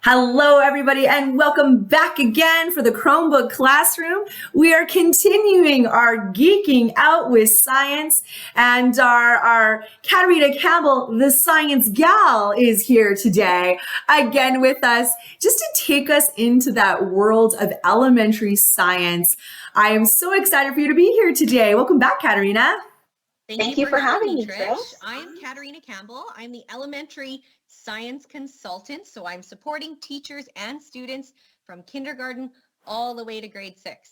Hello, everybody, and welcome back again for the Chromebook Classroom. We are continuing our geeking out with science, and our Katarina Campbell, the science gal, is here today again with us just to take us into that world of elementary science. I am so excited for you to be here today. Welcome back, Katarina. Thank you for having me, Trish. I'm Katarina Campbell. I'm the elementary science consultant, so I'm supporting teachers and students from kindergarten all the way to grade 6.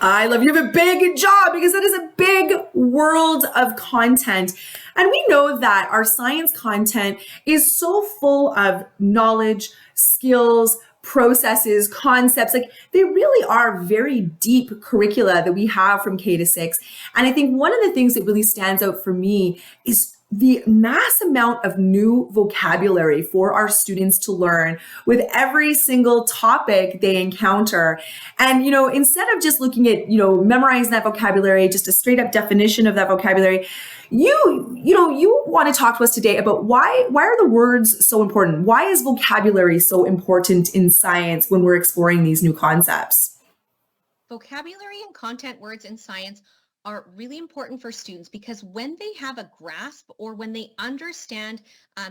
I love you. You have a big job because that is a big world of content. And we know that our science content is so full of knowledge, skills, processes, concepts. Like they really are very deep curricula that we have from K to 6. And I think one of the things that really stands out for me is the mass amount of new vocabulary for our students to learn with every single topic they encounter. And, instead of just looking at, memorizing that vocabulary, just a straight up definition of that vocabulary, you want to talk to us today about why are the words so important? Why is vocabulary so important in science when we're exploring these new concepts? Vocabulary and content words in science are really important for students because when they have a grasp or when they understand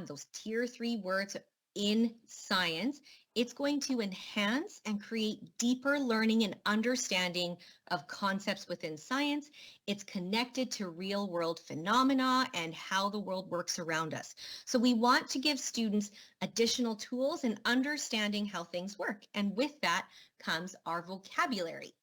those tier 3 words in science, it's going to enhance and create deeper learning and understanding of concepts within science. It's connected to real world phenomena and how the world works around us. So we want to give students additional tools in understanding how things work. And with that comes our vocabulary.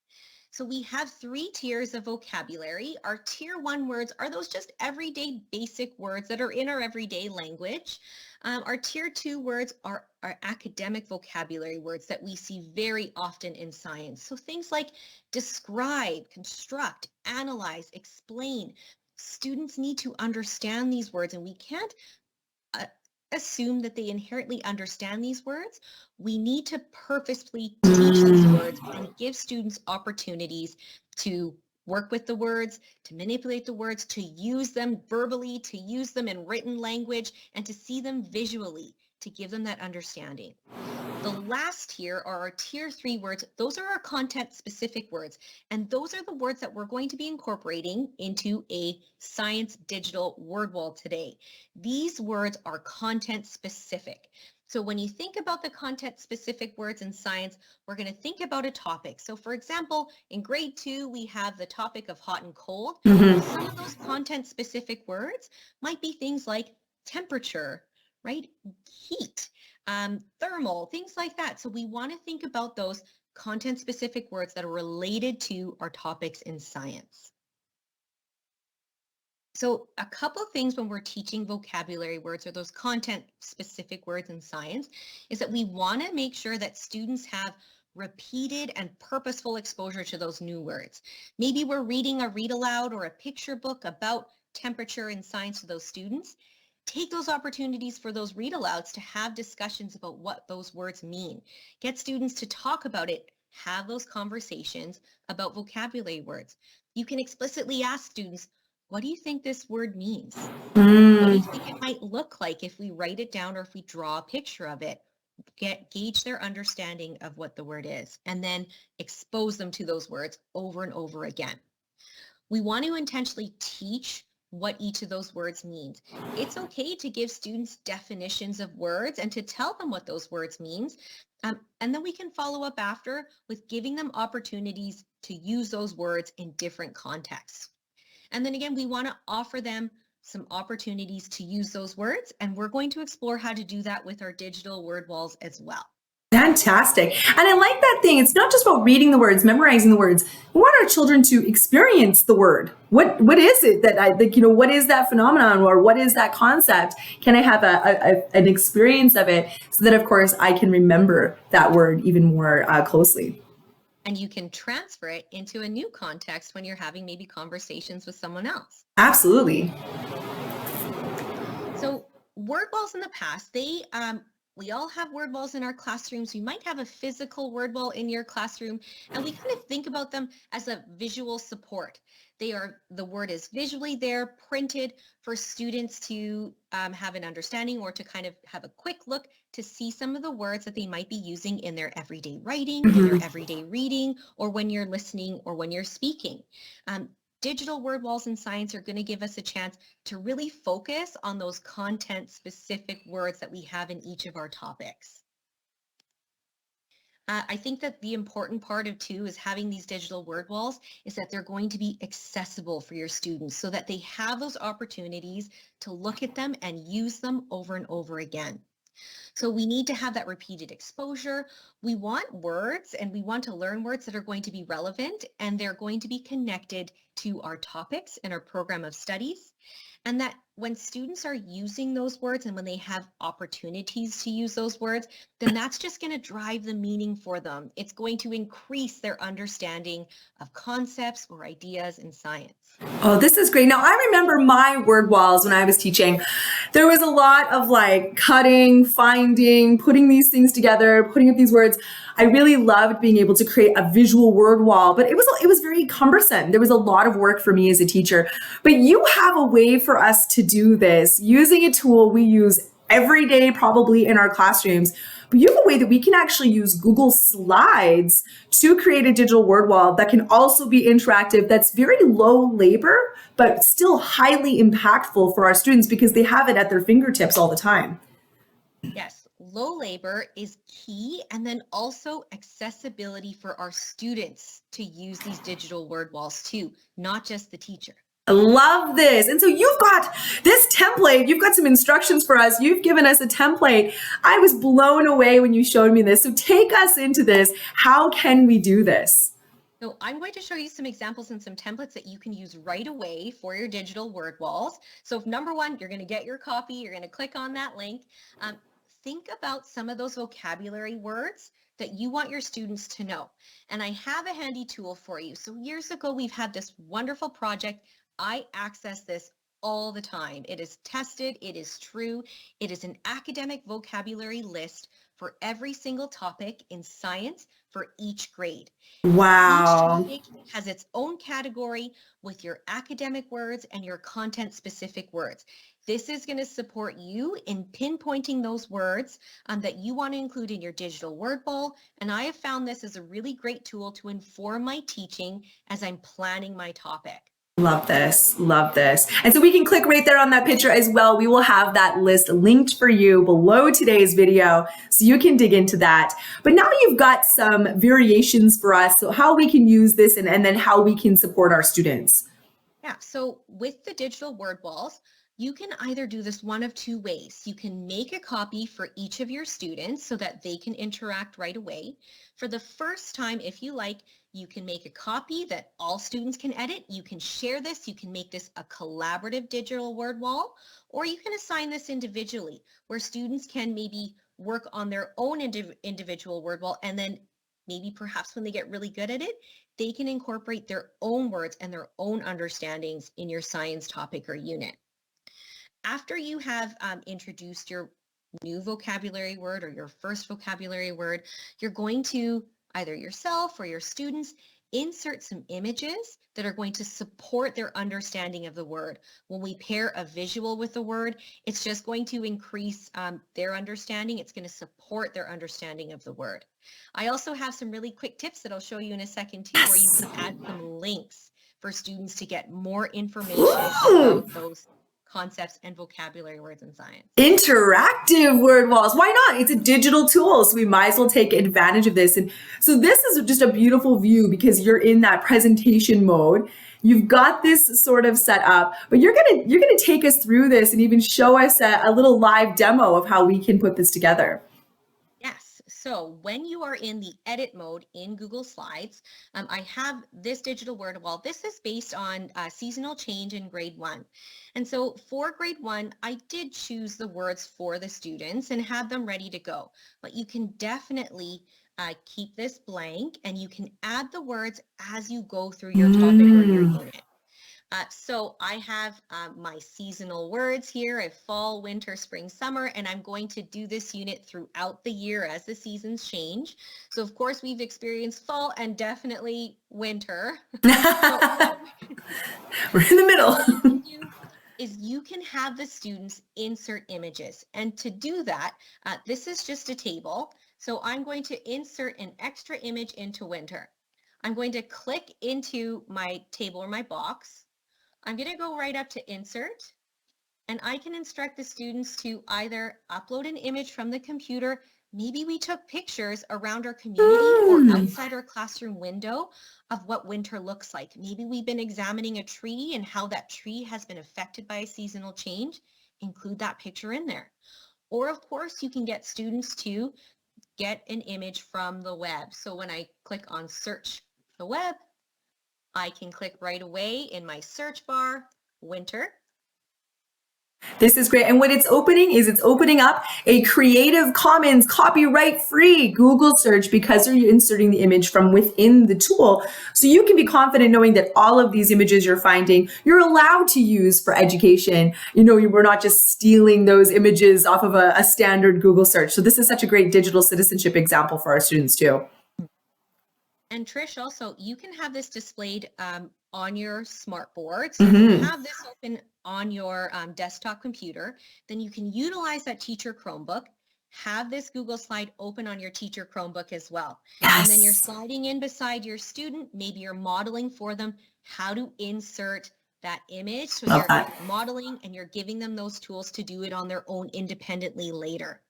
So we have 3 tiers of vocabulary. Our tier 1 words are those just everyday basic words that are in our everyday language. Our tier 2 words are our academic vocabulary words that we see very often in science. So things like describe, construct, analyze, explain. Students need to understand these words, and we can't assume that they inherently understand these words. We need to purposefully teach these words and give students opportunities to work with the words, to manipulate the words, to use them verbally, to use them in written language, and to see them visually to give them that understanding. The last tier are our tier 3 words. Those are our content specific words. And those are the words that we're going to be incorporating into a science digital word wall today. These words are content specific. So when you think about the content specific words in science, we're going to think about a topic. So for example, in grade 2, we have the topic of hot and cold. Some of those content specific words might be things like temperature, right? Heat, thermal, things like that. So we want to think about those content specific words that are related to our topics in science. So a couple of things when we're teaching vocabulary words or those content specific words in science is that we want to make sure that students have repeated and purposeful exposure to those new words. Maybe we're reading a read aloud or a picture book about temperature in science to those students. Take those opportunities for those read alouds to have discussions about what those words mean. Get students to talk about it, have those conversations about vocabulary words. You can explicitly ask students, what do you think this word means? What do you think it might look like if we write it down or if we draw a picture of it? Gauge their understanding of what the word is and then expose them to those words over and over again. We want to intentionally teach what each of those words means. It's okay to give students definitions of words and to tell them what those words means. And then we can follow up after with giving them opportunities to use those words in different contexts. And then again, we want to offer them some opportunities to use those words, and we're going to explore how to do that with our digital word walls as well. Fantastic. And I like that thing. It's not just about reading the words, memorizing the words. We want our children to experience the word. What is it that I think, what is that phenomenon or what is that concept? Can I have an experience of it so that, of course, I can remember that word even more closely? And you can transfer it into a new context when you're having maybe conversations with someone else. Absolutely. So word walls in the past, they We all have word walls in our classrooms. You might have a physical word wall in your classroom, and we kind of think about them as a visual support. The word is visually there, printed for students to have an understanding or to kind of have a quick look to see some of the words that they might be using in their everyday writing, in their everyday reading, or when you're listening or when you're speaking. Digital word walls in science are going to give us a chance to really focus on those content specific words that we have in each of our topics. I think that the important part of too is having these digital word walls is that they're going to be accessible for your students so that they have those opportunities to look at them and use them over and over again. So we need to have that repeated exposure. We want words and we want to learn words that are going to be relevant and they're going to be connected to our topics and our program of studies. And that when students are using those words and when they have opportunities to use those words, then that's just going to drive the meaning for them. It's going to increase their understanding of concepts or ideas in science. Oh, this is great. Now, I remember my word walls when I was teaching. There was a lot of like cutting, finding, putting these things together, putting up these words. I really loved being able to create a visual word wall, but it was very cumbersome. There was a lot of work for me as a teacher. But you have a way for us to do this using a tool we use every day, probably in our classrooms. But you have a way that we can actually use Google Slides to create a digital word wall that can also be interactive, that's very low labor, but still highly impactful for our students because they have it at their fingertips all the time. Yes, low labor is key, and then also accessibility for our students to use these digital word walls too, not just the teacher. I love this. And so you've got this template, you've got some instructions for us. You've given us a template. I was blown away when you showed me this. So take us into this. How can we do this? So I'm going to show you some examples and some templates that you can use right away for your digital word walls. So number one, you're going to get your copy. You're going to click on that link. Think about some of those vocabulary words that you want your students to know. And I have a handy tool for you. So years ago, we've had this wonderful project. I access this all the time. It is tested. It is true. It is an academic vocabulary list for every single topic in science for each grade. Wow. Each topic has its own category with your academic words and your content specific words. This is going to support you in pinpointing those words that you want to include in your digital word wall. And I have found this as a really great tool to inform my teaching as I'm planning my topic. Love this. Love this. And so we can click right there on that picture as well. We will have that list linked for you below today's video so you can dig into that. But now you've got some variations for us. So how we can use this and then how we can support our students. Yeah, so with the digital word walls, you can either do this one of two ways. You can make a copy for each of your students so that they can interact right away. For the first time, if you like, you can make a copy that all students can edit. You can share this. You can make this a collaborative digital word wall, or you can assign this individually where students can maybe work on their own individual word wall, and then maybe perhaps when they get really good at it, they can incorporate their own words and their own understandings in your science topic or unit. After you have introduced your new vocabulary word or your first vocabulary word, you're going to either yourself or your students insert some images that are going to support their understanding of the word. When we pair a visual with the word, it's just going to increase their understanding. It's going to support their understanding of the word. I also have some really quick tips that I'll show you in a second too, where you can add some links for students to get more information about those concepts and vocabulary words in science. Interactive word walls. Why not? It's a digital tool, so we might as well take advantage of this. And so this is just a beautiful view because you're in that presentation mode. You've got this sort of set up, but you're gonna take us through this and even show us a little live demo of how we can put this together. Yes. So when you are in the edit mode in Google Slides, I have this digital word wall. This is based on seasonal change in grade 1. And so for grade 1, I did choose the words for the students and had them ready to go. But you can definitely keep this blank and you can add the words as you go through your topic or your unit. So I have my seasonal words here. I have fall, winter, spring, summer, and I'm going to do this unit throughout the year as the seasons change. So of course we've experienced fall and definitely winter. But We're in the middle. what you can do is you can have the students insert images. And to do that, this is just a table. So I'm going to insert an extra image into winter. I'm going to click into my table or my box. I'm going to go right up to insert, and I can instruct the students to either upload an image from the computer. Maybe we took pictures around our community or outside our classroom window of what winter looks like. Maybe we've been examining a tree and how that tree has been affected by a seasonal change. Include that picture in there. Or of course, you can get students to get an image from the web. So when I click on search the web, I can click right away in my search bar, winter. This is great. And what it's opening is it's opening up a Creative Commons copyright free Google search because you're inserting the image from within the tool. So you can be confident knowing that all of these images you're finding, you're allowed to use for education. You know, we're not just stealing those images off of a standard Google search. So this is such a great digital citizenship example for our students too. And Trish, also, you can have this displayed on your smart board. So you can have this open on your desktop computer. Then you can utilize that teacher Chromebook, have this Google slide open on your teacher Chromebook as well. Yes. And then you're sliding in beside your student. Maybe you're modeling for them how to insert that image. So Love you're that. modeling and you're giving them those tools to do it on their own independently later.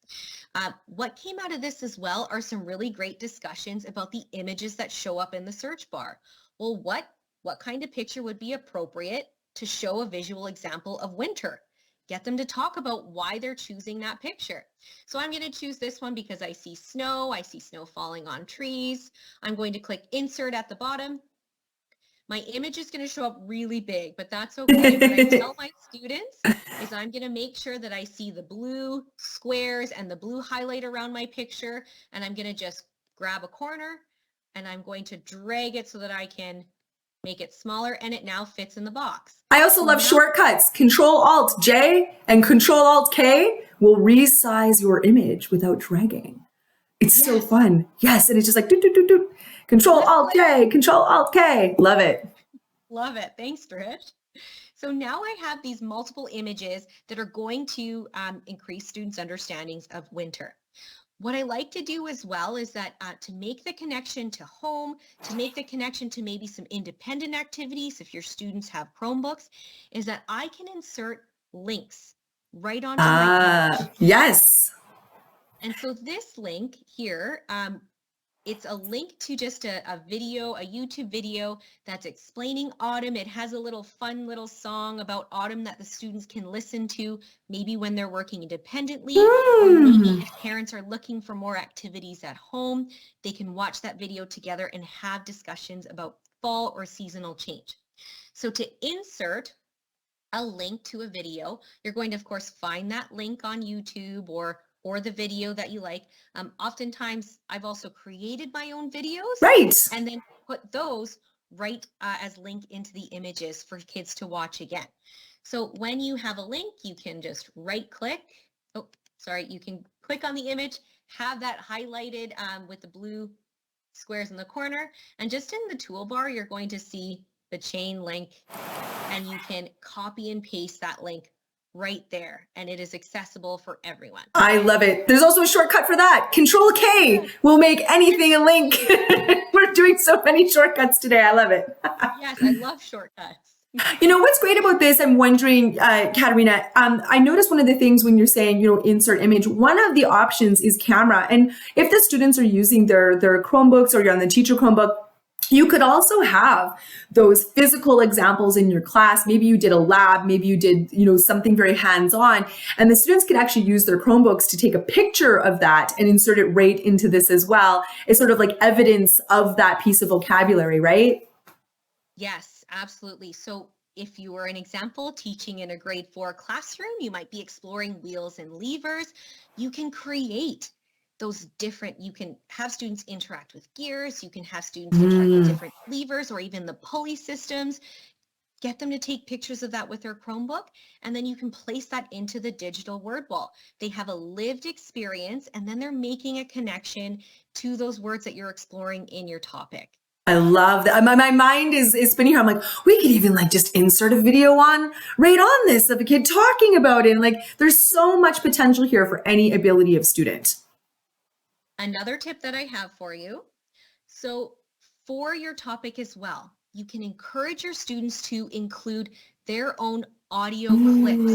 What came out of this as well are some really great discussions about the images that show up in the search bar. Well, what kind of picture would be appropriate to show a visual example of winter? Get them to talk about why they're choosing that picture. So I'm going to choose this one because I see snow falling on trees. I'm going to click insert at the bottom. My image is going to show up really big, but that's okay. What I tell my students is I'm going to make sure that I see the blue squares and the blue highlight around my picture, and I'm going to just grab a corner and I'm going to drag it so that I can make it smaller, and it now fits in the box. I also love shortcuts. Control-Alt-J and Control-Alt-K will resize your image without dragging. It's so fun. Yes, and it's just like do do do do. Control-Alt-K, Control-Alt-K. Love it. Love it. Thanks, Trish. So now I have these multiple images that are going to increase students' understandings of winter. What I like to do as well is that to make the connection to home, to make the connection to maybe some independent activities, if your students have Chromebooks, is that I can insert links right onto my image. Yes. And so this link here, it's a link to just a video, a YouTube video that's explaining autumn. It has a little fun little song about autumn that the students can listen to, maybe when they're working independently, or maybe if parents are looking for more activities at home, they can watch that video together and have discussions about fall or seasonal change. So to insert a link to a video, you're going to, of course, find that link on YouTube or the video that you like. Oftentimes, I've also created my own videos. Right. And then put those right as link into the images for kids to watch again. So when you have a link, you can just right click. You can click on the image, have that highlighted with the blue squares in the corner. And just in the toolbar, you're going to see the chain link, and you can copy and paste that link right there, and it is accessible for everyone. I love it. There's also a shortcut for that. Control K will make anything a link. We're doing so many shortcuts today. I love it. Yes, I love shortcuts. You know, what's great about this, I'm wondering, Katerina, I noticed one of the things when you're saying, insert image, one of the options is camera. And if the students are using their Chromebooks or you're on the teacher Chromebook, you could also have those physical examples in your class. Maybe you did a lab, maybe you did, something very hands-on, and the students could actually use their Chromebooks to take a picture of that and insert it right into this as well. It's sort of like evidence of that piece of vocabulary, right? Yes, absolutely. So if you were an example teaching in a grade 4 classroom, you might be exploring wheels and levers. You can create those different, you can have students interact with gears, you can have students interact with different levers or even the pulley systems. Get them to take pictures of that with their Chromebook, and then you can place that into the digital word wall. They have a lived experience, and then they're making a connection to those words that you're exploring in your topic. I love that. My mind is spinning here. I'm like, we could even like just insert a video right on this of a kid talking about it. And like, there's so much potential here for any ability of student. Another tip that I have for you. So for your topic as well, you can encourage your students to include their own audio clips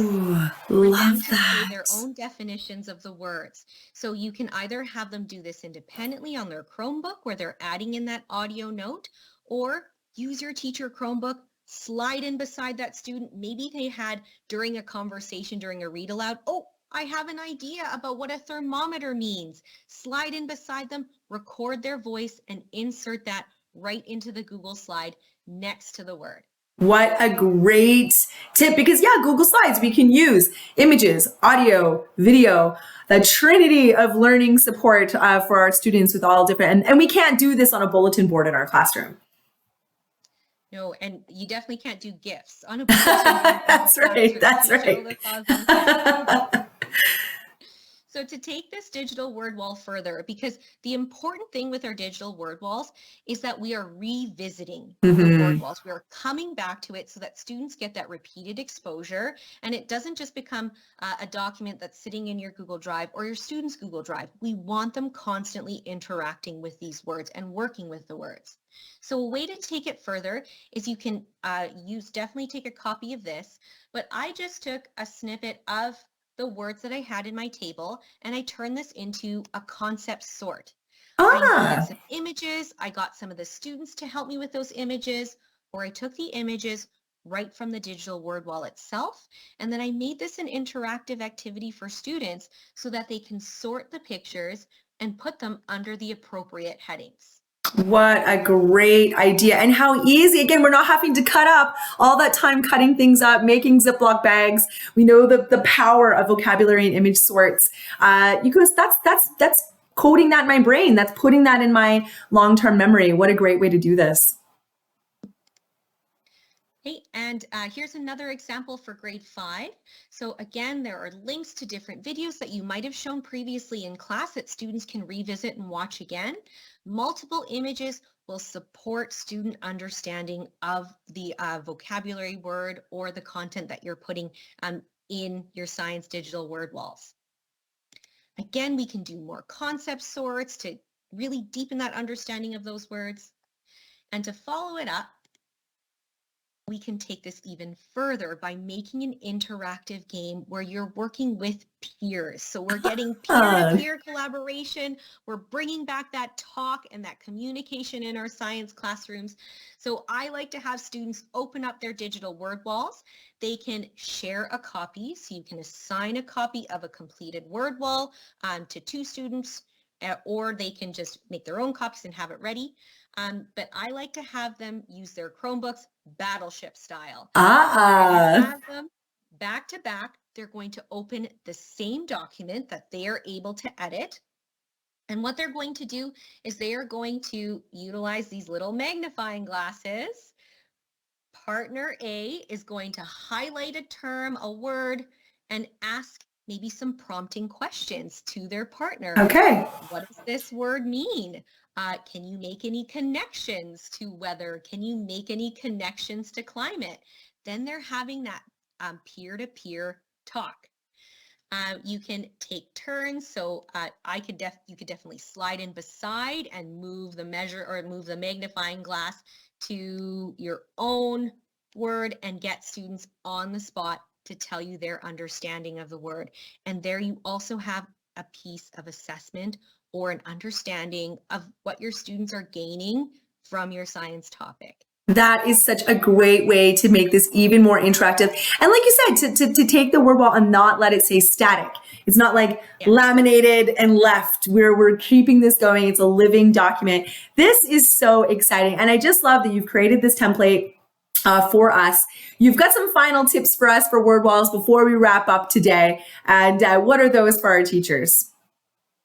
for them to say their own definitions of the words. So you can either have them do this independently on their Chromebook where they're adding in that audio note, or use your teacher Chromebook, slide in beside that student. Maybe they had during a conversation, during a read aloud, oh, I have an idea about what a thermometer means. Slide in beside them, record their voice, and insert that right into the Google slide next to the word. What a great tip, because Google Slides, we can use images, audio, video, the trinity of learning support for our students with all different, and we can't do this on a bulletin board in our classroom. No, and you definitely can't do gifs on a bulletin board. That's right. So to take this digital word wall further, because the important thing with our digital word walls is that we are revisiting the word walls. We are coming back to it so that students get that repeated exposure, and it doesn't just become a document that's sitting in your Google Drive or your students' Google Drive. We want them constantly interacting with these words and working with the words. So a way to take it further is you can definitely take a copy of this, but I just took a snippet of the words that I had in my table, and I turned this into a concept sort. I included some images. I got some of the students to help me with those images, or I took the images right from the digital word wall itself, and then I made this an interactive activity for students so that they can sort the pictures and put them under the appropriate headings. What a great idea. And how easy. Again, we're not having to cut up all that time cutting things up, making Ziploc bags. We know the power of vocabulary and image sorts. Because that's coding that in my brain. That's putting that in my long-term memory. What a great way to do this. Okay, and here's another example for grade 5. So again, there are links to different videos that you might have shown previously in class that students can revisit and watch again. Multiple images will support student understanding of the vocabulary word or the content that you're putting in your science digital word walls. Again, we can do more concept sorts to really deepen that understanding of those words. And to follow it up, we can take this even further by making an interactive game where you're working with peers. So we're getting peer-to-peer collaboration. We're bringing back that talk and that communication in our science classrooms. So I like to have students open up their digital word walls. They can share a copy. So you can assign a copy of a completed word wall to 2 students, or they can just make their own copies and have it ready. But I like to have them use their Chromebooks battleship style. Have them back to back. They're going to open the same document that they are able to edit. And what they're going to do is they are going to utilize these little magnifying glasses. Partner A is going to highlight a term, a word, and ask maybe some prompting questions to their partner. Okay. What does this word mean? Can you make any connections to weather? Can you make any connections to climate? Then they're having that peer-to-peer talk. You can take turns. So you could definitely slide in beside and move the magnifying glass to your own word and get students on the spot to tell you their understanding of the word. And there you also have a piece of assessment or an understanding of what your students are gaining from your science topic. That is such a great way to make this even more interactive. And like you said, to take the word wall and not let it say static. It's not like laminated and left. We're keeping this going. It's a living document. This is so exciting. And I just love that you've created this template for us. You've got some final tips for us for word walls before we wrap up today. And what are those for our teachers?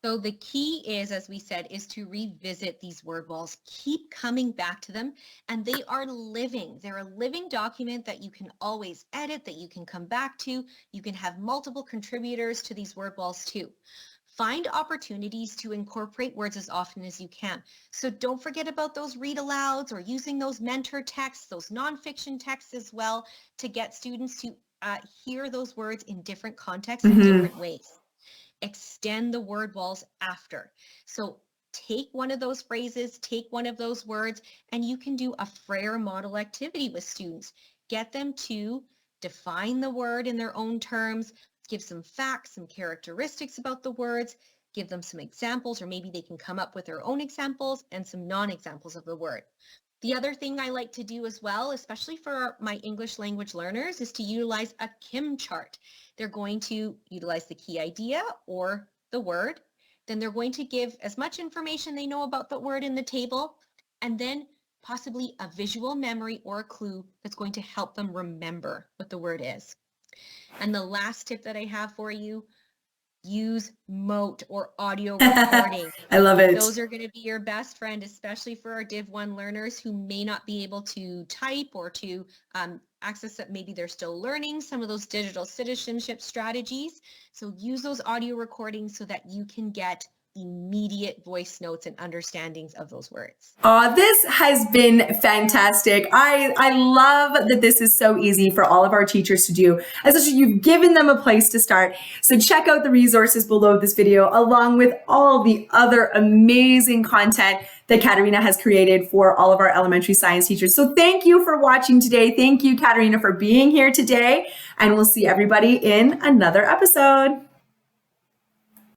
So the key is, as we said, is to revisit these word walls. Keep coming back to them, and they are living. They're a living document that you can always edit, that you can come back to. You can have multiple contributors to these word walls too. Find opportunities to incorporate words as often as you can. So don't forget about those read alouds or using those mentor texts, those nonfiction texts as well, to get students to hear those words in different contexts in different ways. Extend the word walls after. So take one of those phrases, take one of those words, and you can do a Frayer model activity with students. Get them to define the word in their own terms, give some facts, some characteristics about the words, give them some examples, or maybe they can come up with their own examples and some non-examples of the word. The other thing I like to do as well, especially for my English language learners, is to utilize a Kim chart. They're going to utilize the key idea or the word. Then they're going to give as much information they know about the word in the table, and then possibly a visual memory or a clue that's going to help them remember what the word is. And the last tip that I have for you, use mote or audio recording. I love it. Those are going to be your best friend, especially for our Div 1 learners who may not be able to type or to access it. Maybe they're still learning some of those digital citizenship strategies. So use those audio recordings so that you can get immediate voice notes and understandings of those words. This has been fantastic. I love that this is so easy for all of our teachers to do. Especially you've given them a place to start. So check out the resources below this video, along with all the other amazing content that Katerina has created for all of our elementary science teachers. So thank you for watching today. Thank you, Katerina, for being here today. And we'll see everybody in another episode.